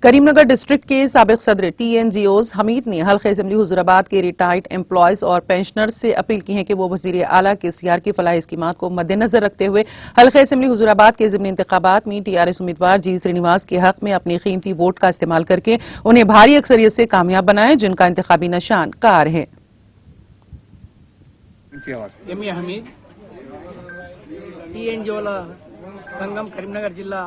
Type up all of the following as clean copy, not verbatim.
Karimnagar district के साबिक सदर TNGOs हमीद ने हल्का असेंबली हुजूराबाद के रिटायर्ड एम्प्लॉयज और पेंशनर्स से अपील की है कि वो वजीर आला KCR की फलाही स्कीमात को मद्देनजर रखते हुए हल्का असेंबली हुजूराबाद के ज़िमनी इंतखाबात में TRS उम्मीदवार जी श्रीनिवास के हक में अपनी कीमती वोट का इस्तेमाल करके उन्हें भारी अक्सरियत से कामयाब बनाए, जिनका इंतखाबी निशान कार है। TNGOల సంఘం కరీంనగర్ జిల్లా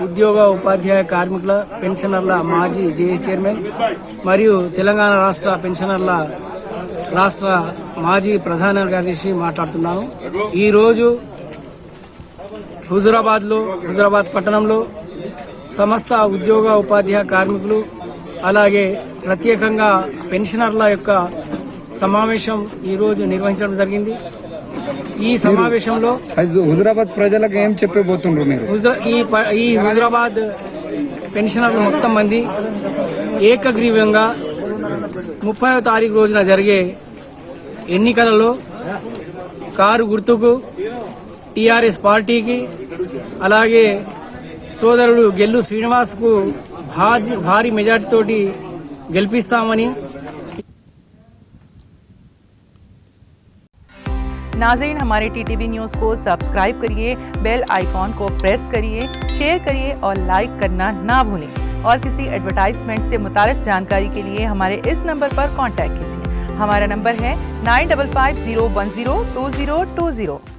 ఉద్యోగ ఉపాధ్యాయ కార్మికుల పెన్షనర్ల మాజీ జేఏసీ చైర్మన్ మరియు తెలంగాణ రాష్ట్ర పెన్షనర్ల రాష్ట్ర మాజీ ప్రధాన కార్యదర్శి మాట్లాడుతున్నాను। ఈ రోజు హుజూరాబాద్ పట్టణంలో సమస్త ఉద్యోగ ఉపాధ్యాయ కార్మికులు అలాగే ప్రత్యేకంగా పెన్షనర్ల యొక్క సమావేశం ఈ రోజు నిర్వహించడం జరిగింది। ఈ సమావేశంలో హుజూరాబాద్ ప్రజలకు ఏం చెప్పబోతున్నారు మీరు? ఈ హుజూరాబాద్ పెన్షనర్లు మొత్తం మంది ఏకగ్రీవంగా 30వ తారీఖు రోజున జరిగే ఎన్నికలలో కారు గుర్తుకు TRS పార్టీకి అలాగే సోదరుడు గెల్లు శ్రీనివాస్ కు భారీ మెజార్టీ తోటి గెలిపిస్తామని। नाज़रीन, हमारे TTV न्यूज़ को सब्सक्राइब करिए, बेल आइकॉन को प्रेस करिए, शेयर करिए और लाइक करना ना भूलें। और किसी एडवर्टाइजमेंट से मुताल्लिक़ जानकारी के लिए हमारे इस नंबर पर कांटेक्ट कीजिए। हमारा नंबर है 9550102020।